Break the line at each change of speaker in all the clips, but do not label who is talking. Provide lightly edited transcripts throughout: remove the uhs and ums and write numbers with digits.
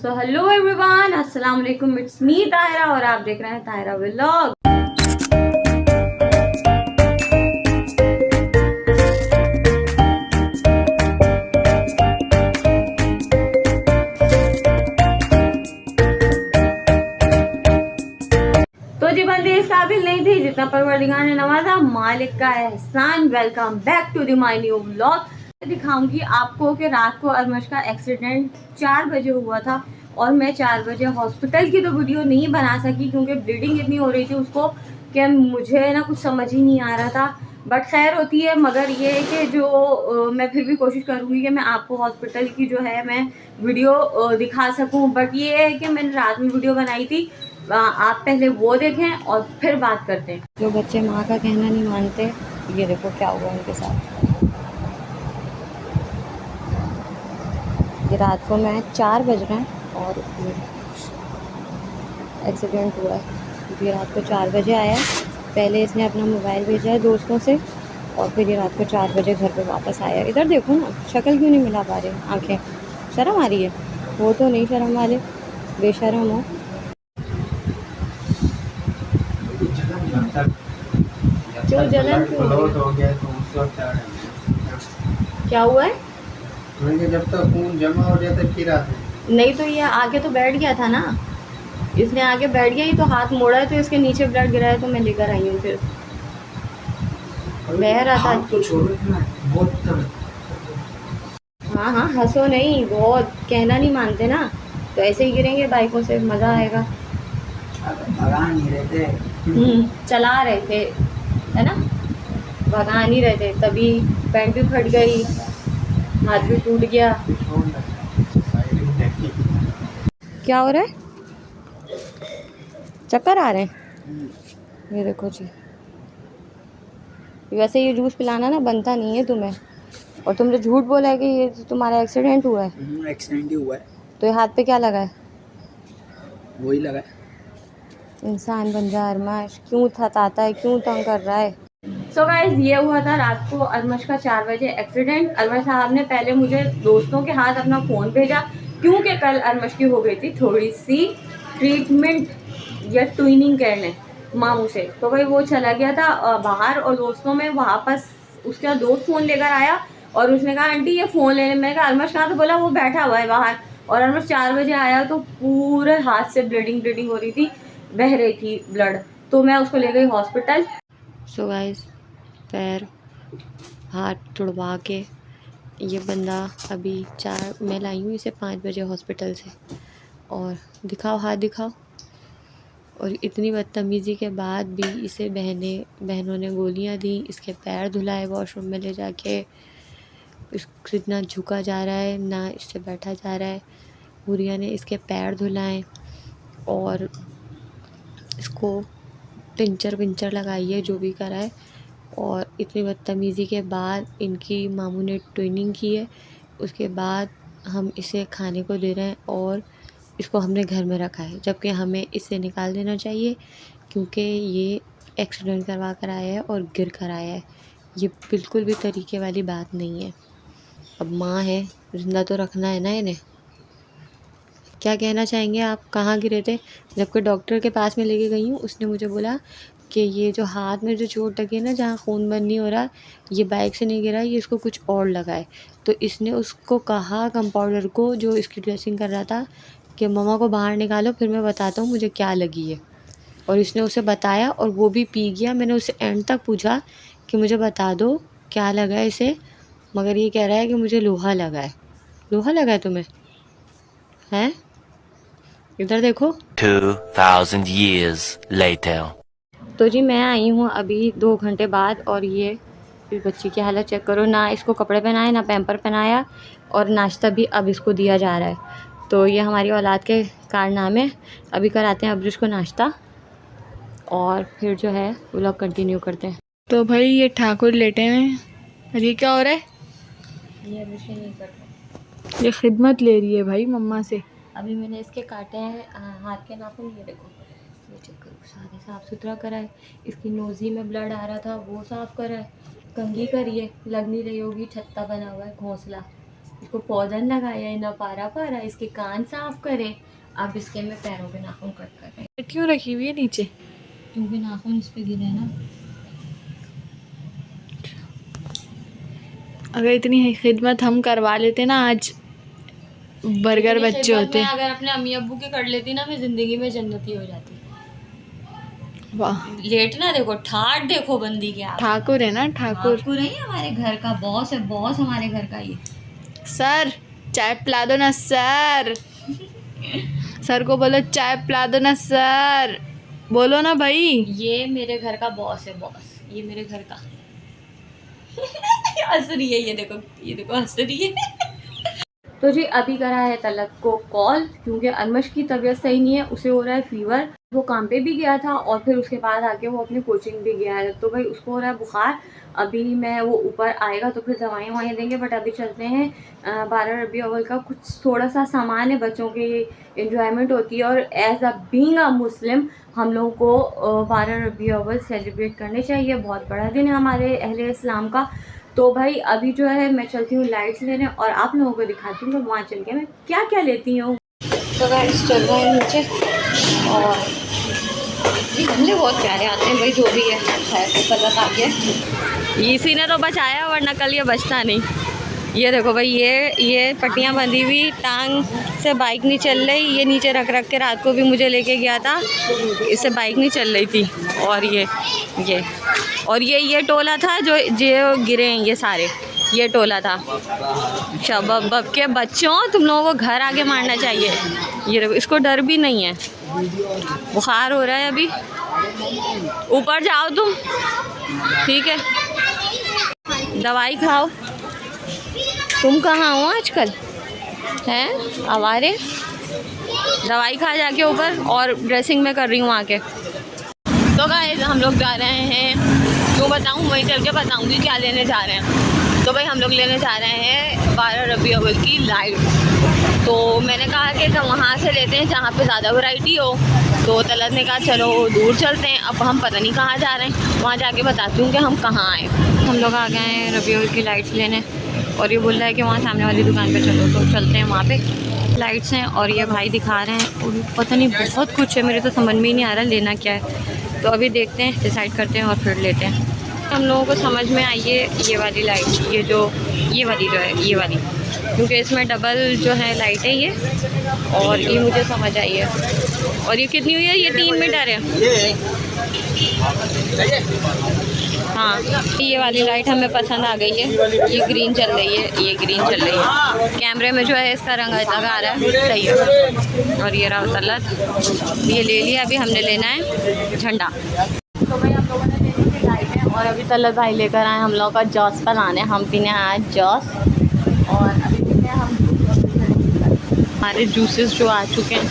So hello everyone, अस्सलाम वालेकुम। It's me Tahira और आप देख रहे हैं ताहिरा व्लॉग। तो जी बंदी इस काबिल नहीं थी जितना परवरदिगार ने नवाजा, मालिक का एहसान। Welcome back to the my new vlog. दिखाऊंगी आपको कि रात को अरमश का एक्सीडेंट 4 बजे हुआ था और मैं 4 बजे हॉस्पिटल की तो वीडियो नहीं बना सकी क्योंकि ब्लीडिंग इतनी हो रही थी उसको कि मुझे ना कुछ समझ ही नहीं आ रहा था। बट खैर होती है, मगर ये है कि जो मैं फिर भी कोशिश करूँगी कि मैं आपको हॉस्पिटल की जो है मैं वीडियो दिखा सकूँ। बट ये है कि मैंने रात में वीडियो बनाई थी, आप पहले वो देखें और फिर बात करते हैं। जो बच्चे माँ का कहना नहीं मानते, ये देखो क्या हुआ उनके साथ। ये रात को मैं 4 बज रहे हैं और एक्सीडेंट हुआ है। ये रात को 4 बजे आया है। पहले इसने अपना मोबाइल भेजा है दोस्तों से और फिर ये रात को 4 बजे घर पे वापस आया। इधर देखो ना, शक्ल क्यों नहीं मिला पा रहे, आंखें शर्म आ रही है। वो तो नहीं शर्म वाले, बेशर्म हो। क्यों जलन क्यों हो रही है? क्या हुआ है?
जब तक खून जमा हो जाता है फिर आते
नहीं तो ये आगे तो बैठ गया था ना, इसने आगे बैठ गया ही तो हाथ मोड़ा है तो इसके नीचे ब्लड गिरा है तो मैं लेकर आई हूँ। फिर बह रहा था
तो छोड़ो ना, बहुत दर्द।
हाँ हाँ, हंसो नहीं, बहुत कहना नहीं मानते ना, तो ऐसे ही गिरेंगे बाइकों से, मज़ा आएगा।
भगा नहीं रहे थे।
चला रहे थे, है ना, भगा नहीं रहे थे, तभी पैंट भी फट गई, हाथ भी टूट गया। क्या हो रहा है? चक्कर आ रहे हैं? ये देखो जी, वैसे ये जूस पिलाना ना बनता नहीं है तुम्हें, और तुमने झूठ बोला है कि ये तुम्हारा एक्सीडेंट हुआ है।
एक्सीडेंट ही हुआ है।
तो ये हाथ पे क्या लगा है?
वही लगा है।
इंसान बन जा अरमाश, क्यों थताता है, क्यों तंग कर रहा है। सो गाइस, ये हुआ था रात को अरमश का 4 बजे एक्सीडेंट। अरमश साहब ने पहले मुझे दोस्तों के हाथ अपना फ़ोन भेजा क्योंकि कल अरमश की हो गई थी थोड़ी सी ट्रीटमेंट या ट्विनिंग करने मामू से। तो भाई वो चला गया था बाहर और दोस्तों में वापस उसका दोस्त फ़ोन लेकर आया और उसने कहा आंटी ये फ़ोन लेने। मैंने कहा अरमश कहाँ? तो बोला वो बैठा हुआ है बाहर। और अरमश 4 बजे आया तो पूरे हाथ से ब्लीडिंग हो रही थी, बह रही थी ब्लड। तो मैं उसको ले गई हॉस्पिटल। सो गाइस, पैर हाथ तुड़वा के ये बंदा अभी 4, मैं लाई हूँ इसे 5 बजे हॉस्पिटल से। और दिखाओ, हाथ दिखाओ। और इतनी बदतमीज़ी के बाद भी इसे बहनों ने गोलियां दी, इसके पैर धुलाए वॉशरूम में ले जाके। इससे ना झुका जा रहा है ना इससे बैठा जा रहा है। हुरिया ने इसके पैर धुलाए और इसको टिंचर विंचर लगाई है, जो भी करा है। और इतनी बदतमीज़ी के बाद इनकी मामू ने ट्विनिंग की है। उसके बाद हम इसे खाने को दे रहे हैं और इसको हमने घर में रखा है, जबकि हमें इसे निकाल देना चाहिए क्योंकि ये एक्सीडेंट करवा कर आया है और गिर कर आया है। ये बिल्कुल भी तरीके वाली बात नहीं है। अब माँ है, ज़िंदा तो रखना है ना इन्हें। क्या कहना चाहेंगे आप? कहाँ गिरे थे? जबकि डॉक्टर के पास में लेके गई हूँ, उसने मुझे बोला कि ये जो हाथ में जो चोट लगी है ना, जहाँ खून बंद नहीं हो रहा, ये बाइक से नहीं गिरा, ये इसको कुछ और लगा है। तो इसने उसको कहा, कंपाउंडर को जो इसकी ड्रेसिंग कर रहा था, कि मम्मा को बाहर निकालो फिर मैं बताता हूँ मुझे क्या लगी है। और इसने उसे बताया और वो भी पी गया। मैंने उससे एंड तक पूछा कि मुझे बता दो क्या लगा है इसे, मगर ये कह रहा है कि मुझे लोहा लगा है। लोहा लगा है तुम्हें? हैं? इधर देखो।
2000 years later.
तो जी मैं आई हूँ अभी 2 घंटे बाद और ये इस बच्ची की हालत चेक करो ना। इसको कपड़े पहनाए ना पैम्पर पहनाया और नाश्ता भी अब इसको दिया जा रहा है। तो ये हमारी औलाद के कारनामे। अभी कराते हैं अब्रिश को नाश्ता और फिर जो है व्लॉग कंटिन्यू करते हैं।
तो भाई ये ठाकुर लेटे हैं और ये क्या हो रहा है?
ये अब्रिश नहीं करता,
ये खिदमत ले रही है भाई मम्मा से।
अभी मैंने इसके काटे हैं हाथ के नाखून। ये देखो, ये चेक करो, सारे साफ़ सुथरा करा है। इसकी नोज़ी में ब्लड आ रहा था वो साफ़ करा है। कंघी करी है, लग नहीं रही होगी, छत्ता बना हुआ है, घोंसला। इसको पौधन लगाया, ना पारा पारा, इसके कान साफ करे। अब इसके में पैरों पे नाखून कट कर रहे हैं,
क्यों रखी हुई है नीचे?
क्योंकि नाखून इस पे गिरे ना।
अगर इतनी खिदमत हम करवा लेते ना, आज बर्गर
मेरी
बच्चे
खिदमत
होते।
मैं अगर अपने अम्मी अब्बू के कर लेती ना, मैं जिंदगी में जन्नती हो जाती।
वाह,
लेटना देखो, ठाट देखो बंदी के। आप
ठाकुर है ना, ठाकुर।
ठाकुर है, हमारे घर का बॉस है, बॉस हमारे घर का ये।
सर चाय पिला दो ना सर। सर को बोलो चाय पिला दो ना सर, बोलो ना भाई।
ये मेरे घर का बॉस है, बॉस, ये मेरे घर का। हंस रही है, ये देखो, ये देखो हंस रही है। तो जी अभी करा है तलत को कॉल, क्योंकि अनमश की तबीयत सही नहीं है, उसे हो रहा है फीवर। वो काम पे भी गया था और फिर उसके बाद आके वो अपनी कोचिंग भी गया है, तो भाई उसको हो रहा है बुखार। अभी मैं वो ऊपर आएगा तो फिर दवाइयाँ ववाइयाँ देंगे, बट अभी चलते हैं। 12 रबी अव्वल का कुछ थोड़ा सा सामान है, बच्चों के एंजॉयमेंट होती है, और एज अ बीइंग अ मुस्लिम हम लोगों को 12 रबी अव्वल सेलिब्रेट करने चाहिए। बहुत बड़ा दिन है हमारे अहले इस्लाम का। तो भाई अभी जो है मैं चलती हूँ लाइट्स लेने, और आप लोगों को दिखाती हूँ वहाँ चल के मैं क्या क्या लेती हूँ। तो गाइस चल रहे हैं नीचे, और ये गमले बहुत प्यारे आते हैं भाई, जो भी है खैर गलत आ गया। इसी ने तो बचाया, वरना कल ये बचता नहीं। ये देखो भाई, ये पट्टियाँ बंधी हुई, टांग से बाइक नहीं चल रही। ये नीचे रख रख के रात को भी मुझे लेके गया था, इससे बाइक नहीं चल रही थी। और ये टोला था जो गिरे हैं ये सारे, ये टोला था। शबाब के बच्चों, तुम लोगों को घर आगे मारना चाहिए। ये देखो, इसको डर भी नहीं है। बुखार हो रहा है अभी, ऊपर जाओ तुम, ठीक है, दवाई खाओ। तुम कहाँ हो आजकल, हैं आवारे? दवाई खा जाके ऊपर, और ड्रेसिंग में कर रही हूँ आके। तो गाइस हम लोग जा रहे हैं, क्यों बताऊँ, वहीं चल के बताऊँगी क्या लेने जा रहे हैं। तो भाई हम लोग लेने जा रहे हैं 12 रबी अव्वल की लाइट। तो मैंने कहा कि वहाँ से लेते हैं जहाँ पे ज़्यादा वैरायटी हो। तो तलत ने कहा चलो दूर चलते हैं। अब हम पता नहीं कहाँ जा रहे हैं, वहाँ जाके बताती हूँ कि हम कहाँ आए। हम लोग आ गए हैं रबी अव्वल की लाइट्स लेने, और ये बोल रहा है कि वहाँ सामने वाली दुकान पे चलो, तो चलते हैं। वहाँ पे लाइट्स हैं और ये भाई दिखा रहे हैं, और पता नहीं बहुत कुछ है, मेरे तो समझ में ही नहीं आ रहा लेना क्या है। तो अभी देखते हैं, डिसाइड करते हैं और फिर लेते हैं। हम लोगों को समझ में आई है ये वाली लाइट, ये वाली जो है, ये वाली, क्योंकि इसमें डबल जो है लाइट है ये, और ये मुझे समझ आई है। और ये कितनी हुई है? ये 3 मीटर है। हाँ, ये वाली लाइट हमें पसंद आ गई है। ये ग्रीन चल रही है, ये ग्रीन चल रही है। कैमरे में जो है इसका रंग अलग आ रहा है, सही है। और ये रहा तलत, ये ले लिया। अभी हमने लेना है झंडा। तो भाई आप लोगों ने ले ली लाइटें, और अभी तलत भाई लेकर आए हम लोग का जॉस बनाने। हम पीने आए जॉस, और अभी पीने हम हमारे जूसेस जो आ चुके हैं।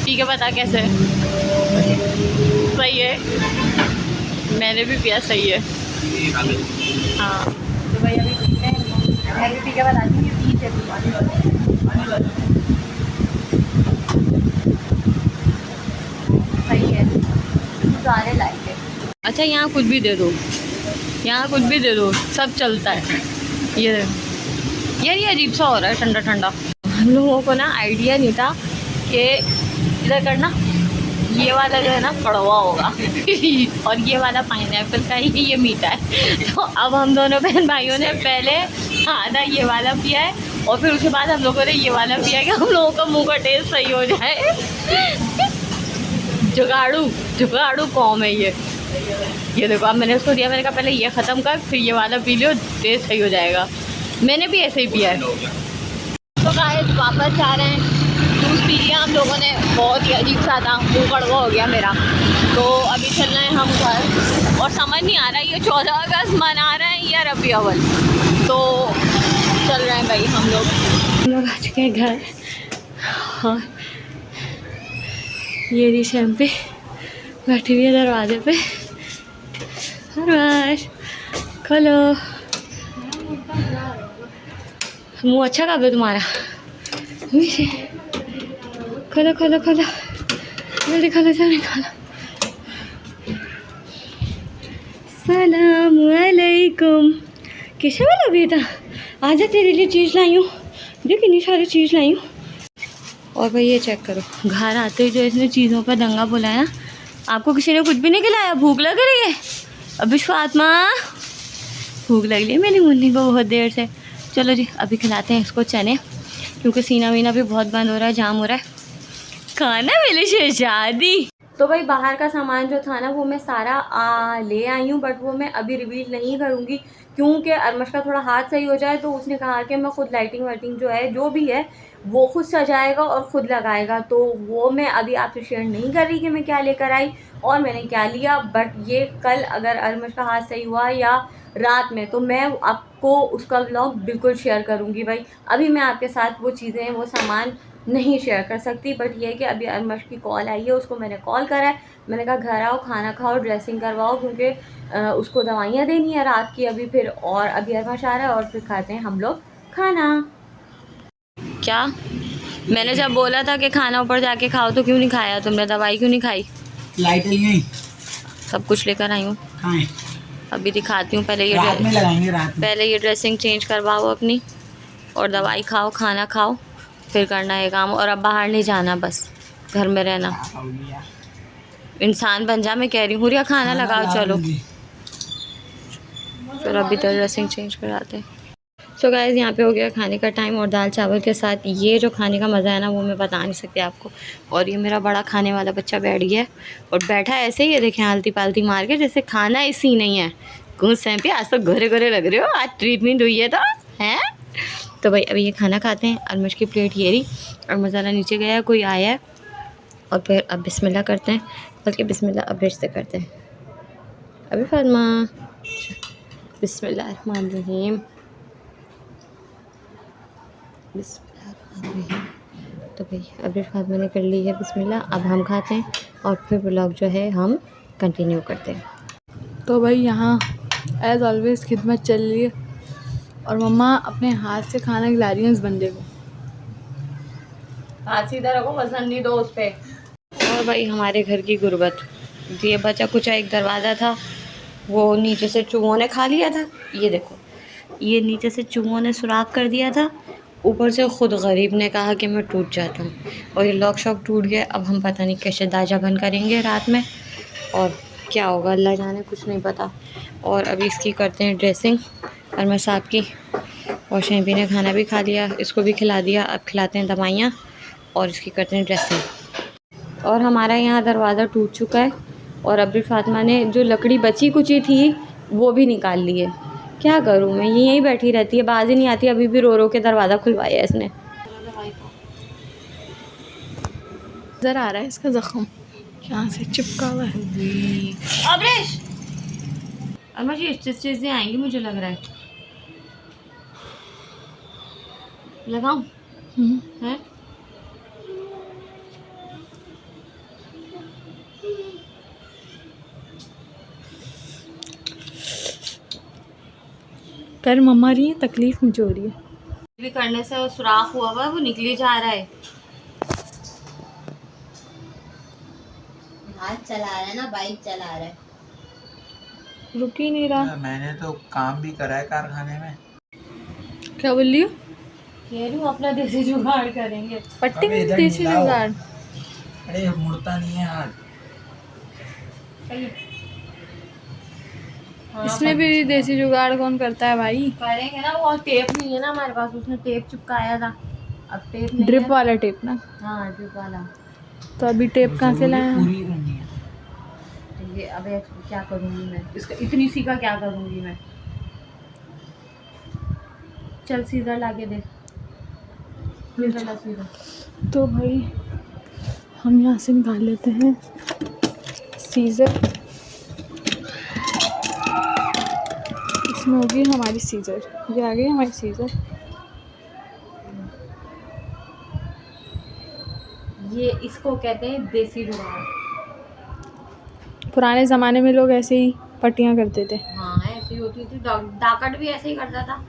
ठीक है, पता कैसे सही है, मैंने भी पिया, सही है। हाँ तो भाई अभी पीते हैं, मैं भी पी के बताती हूँ। सही है, सारे लाइट है। अच्छा यहाँ कुछ भी दे दो, यहाँ कुछ भी दे दो, सब चलता है। ये यार ये अजीब सा हो रहा है, ठंडा ठंडा। हम लोगों को ना आइडिया नहीं था कि इधर करना, ये वाला जो है ना कड़वा होगा और ये वाला पाइनएप्पल का ही, ये मीठा है। तो अब हम दोनों बहन भाइयों ने पहले आधा ये वाला पिया है, और फिर उसके बाद हम लोगों ने ये वाला पिया कि हम लोगों का मुंह का टेस्ट सही हो जाए। जुगाड़ू कौम है ये देखो। अब मैंने उसको दिया, मैंने कहा पहले ये ख़त्म कर, फिर ये वाला पी लो, टेस्ट सही हो जाएगा। मैंने भी ऐसे ही पिया है। तो गाइस वापस जा रहे हैं, जूस पी लिया हम लोगों ने, बहुत ही अजीब सा था, मुँह कड़वा हो गया मेरा। तो अभी चल रहे हैं हम घर, और समझ नहीं आ रहा ये 14 अगस्त मना रहे हैं या रबी अव्वल। तो चल रहे हैं भाई हम लोग आ चुके हैं घर, और ये रही शैम्पी बैठी हुई है दरवाजे पे। हरवाश खोलो, मुँह अच्छा कब है तुम्हारा? खोलो खोलो खोलो, जल्दी खोलो जल्दी खोलो। सलाम अलैकुम। किसे वाला बेटा, आजा तेरे लिए चीज़ लाई हूँ, देख कितनी सारी चीज़ लाई हूँ। और भाई ये चेक करो, घर आते ही जो इसने चीज़ों का दंगा बुलाया ना। आपको किसी ने कुछ भी नहीं खिलाया? भूख लग रही है? अभी फातिमा भूख लग रही है मेरी मुन्नी को बहुत देर से। चलो जी अभी खिलाते हैं इसको चने, क्योंकि सीना वीना भी बहुत बंद हो रहा है, जाम हो रहा है। खाना मिले शहजादी। तो भाई बाहर का सामान जो था ना वो मैं सारा ले आई हूँ, बट वो मैं अभी रिवील नहीं करूँगी क्योंकि अरमश का थोड़ा हाथ सही हो जाए। तो उसने कहा कि मैं खुद लाइटिंग वाइटिंग जो है जो भी है वो खुद सजाएगा और ख़ुद लगाएगा। तो वो मैं अभी आपसे शेयर नहीं कर रही कि मैं क्या लेकर आई और मैंने क्या लिया, बट ये कल अगर अरमश का हाथ सही हुआ या रात में तो मैं आपको उसका व्लॉग बिल्कुल शेयर करूँगी। भाई अभी मैं आपके साथ वो चीज़ें वो सामान नहीं शेयर कर सकती, बट ये है कि अभी अरमश की कॉल आई है, उसको मैंने कॉल करा है। मैंने कहा घर आओ, खाना खाओ, ड्रेसिंग करवाओ, क्योंकि उसको दवाइयाँ देनी है रात की अभी फिर। और अभी अरमश आ रहा है और फिर खाते हैं हम लोग खाना। क्या मैंने जब बोला था कि खाना ऊपर जाके खाओ तो क्यों नहीं खाया तुमने? दवाई क्यों नहीं खाई?
लाइट नहीं
सब कुछ लेकर आई हूँ, अभी दिखाती हूँ। पहले
रात में लगाएंगे, रात में।
पहले ये ड्रेसिंग चेंज करवाओ अपनी और दवाई खाओ, खाना खाओ, फिर करना है काम। और अब बाहर नहीं जाना, बस घर में रहना। इंसान बन जा, मैं कह रही हूँ। या खाना लगाओ चलो। फिर अभी तो ड्रेसिंग चेंज कराते हैं। सो गाइस यहाँ पे हो गया खाने का टाइम और दाल चावल के साथ ये जो खाने का मज़ा है ना वो मैं बता नहीं सकती आपको। और ये मेरा बड़ा खाने वाला बच्चा बैठ गया है और बैठा ऐसे ही है, देखें आलती पालती मार के, जैसे खाना इसी नहीं है। घूस सैं पे आज तो गोरे गोरे लग रहे हो, आज ट्रीटमेंट हुई है तो हैं। तो भाई अभी ये खाना खाते हैं। अरमश की प्लेट ये रही और मसाला नीचे गया, कोई आया है। और फिर अब बिस्मिल्लाह करते हैं, बल्कि बिस्मिल्लाह अब रिश्ते करते हैं। अभी फातिमा बिस्मिल्लाहिर्रहमानिर्रहीम बिस्मिल्लाह। तो भाई अभी फातिमा ने कर ली है बिस्मिल्लाह। अब हम खाते हैं और फिर व्लॉग जो है हम कंटिन्यू करते हैं।
तो भाई यहाँ एज़ ऑलवेज़ खिदमत चल रही है और मम्मा अपने हाथ से खाना खिला रही हैं इस बंदे को।
हाथ सीधा रखो, वजन नहीं दो उस पर। और भाई हमारे घर की गुर्बत, ये बचा कुछ एक दरवाज़ा था वो नीचे से चूहों ने खा लिया था। ये देखो, ये नीचे से चूहों ने सुराख कर दिया था, ऊपर से ख़ुद गरीब ने कहा कि मैं टूट जाता हूँ और ये लॉक शॉक टूट गया। अब हम पता नहीं कैसे दाजा बंद करेंगे रात में और क्या होगा अल्लाह जाने, कुछ नहीं पता। और अभी इसकी करते हैं ड्रेसिंग अरमश साहब की। और शैम्पी ने खाना भी खा लिया, इसको भी खिला दिया। अब खिलाते हैं दवाइयाँ और इसकी करते हैं ड्रेसिंग। और हमारा यहाँ दरवाज़ा टूट चुका है और अभी फातिमा ने जो लकड़ी बची कुची थी वो भी निकाल ली है। क्या करूँ मैं, यहीं बैठी रहती है, बाज ही नहीं आती। अभी भी रो रो के दरवाज़ा खुलवाया इसने।
नज़र आ रहा है इसका ज़ख्म यहाँ से चिपका हुआ है।
अबरेश अरमश ये चीज़ें आएंगी मुझे लग रहा है, लगाऊं है?
कर मम्मा रही है, तकलीफ़ मुझे हो रही है।
भी करने से वो सुराख हुआ हुआ वो निकली जा रहा है। हाथ चला रहा है ना, बाइक चला रहा है,
रुक ही नहीं रहा।
मैंने तो काम भी करा है कारखाने में।
क्या बोल रही हो?
कह रही हूँ अपना देसी जुगाड़ करेंगे।
पट्टी में देसी जुगाड़।
अरे मुड़ता नहीं है हाथ।
इसमें भी देसी जुगाड़ कौन करता है भाई?
करेंगे ना, वो टेप नहीं है ना हमारे पास, उसने टेप चिपकाया था, अब टेप नहीं
ड्रिप
है।
वाला टेप ना?
हाँ ड्रिप वाला।
तो अभी टेप कहाँ से लाए हैं?
पूरी करनी है।
ये अब क्या करूँगी मैं इसका, इतनी सी का क्या करूँगी मैं? चल सीजर लाके दे, सीजर ला सीजर।
तो भाई हम यहाँ से निकाल लेते हैं सीज़र। इसमें होगी हमारी सीज़र, ये आ गई हमारी सीज़र।
ये इसको कहते हैं देसी जुगाड़।
पुराने ज़माने में लोग ऐसे ही पट्टियाँ करते थे।
हाँ ऐसी होती थी, डाकट भी ऐसे ही करता था,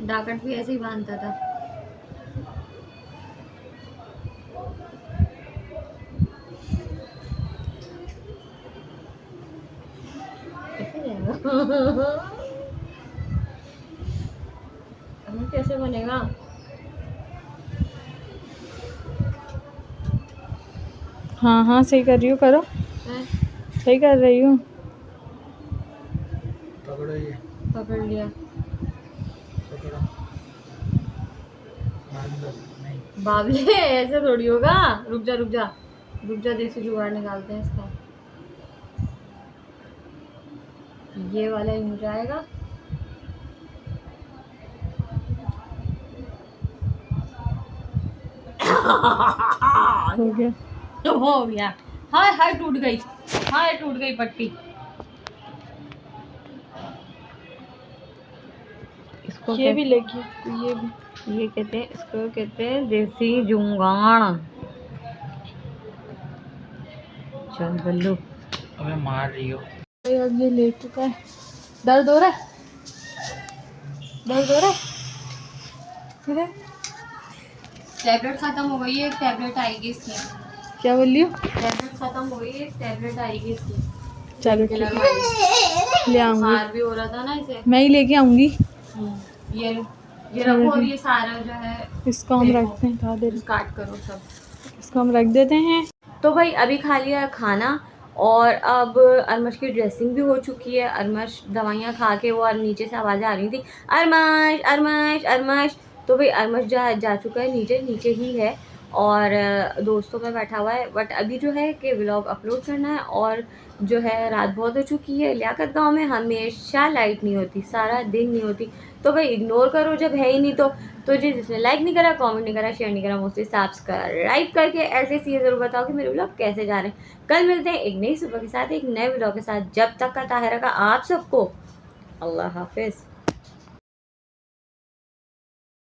डाकट भी ऐसे ही बांधता था। कैसे बनेगा?
हाँ हाँ सही कर रही हूँ, करो।
हैं?
सही कर रही हूँ।
पकड़ो ये,
पकड़ लिया।
पकड़ो। बांध दो। नहीं,
बाबले ऐसे थोड़ी होगा। रुक जा रुक जा रुक जा, देसी जुगाड़ निकालते हैं इसका। ये वाला ही हो जाएगा।
हो गया।
हो गया। हाय हाय टूट गई, हाय टूट गई पट्टी। इसको
ये भी लगी, ये भी।
ये कहते हैं, इसको कहते हैं देसी जुगाड़। चल बल्लू।
अबे मार रही हो।
अब ये ले चुका है। दर्द हो रहा है, दर्द हो रहा है। किधर?
टैबलेट खत्म हो गई है, एक टैबलेट आएगी इसकी।
क्या बोल रही हो?
टैबलेट खत्म हो गई है, एक टैबलेट आएगी इसकी।
चलो ठीक
किलर
है,
वाली।
ले आऊंगी।
बुखार भी हो रहा था ना इसे।
मैं ही लेके आऊंगी।
ये लो, ये रखो। और ये सारा जो है
इसको हम
देखो,
रखते हैं, खा दे।
काट करो सब।
इसको हम रख देते हैं।
तो भाई अभी खा लिया खाना और अब अरमश की ड्रेसिंग भी हो चुकी है। अरमश दवाइयाँ खा के वो नीचे से आवाज़ें आ रही थी, अरमश अरमश अरमश। तो भाई अरमश जा चुका है नीचे, नीचे ही है और दोस्तों में बैठा हुआ है। बट अभी जो है कि व्लॉग अपलोड करना है और जो है रात बहुत हो चुकी है। लियाकत गांव में हमेशा लाइट नहीं होती, सारा दिन नहीं होती। तो भाई इग्नोर करो जब है ही नहीं तो जिसने लाइक नहीं करा, कमेंट नहीं करा, शेयर नहीं करा, मोस्टली सब्सक्राइब करके ऐसे चीज़ ज़रूर बताओ कि मेरे व्लॉग कैसे जा रहे हैं। कल मिलते हैं एक नई सुबह के साथ, एक नए व्लॉग के साथ। जब तक का ताहिरा का आप सबको अल्लाह हाफिज़।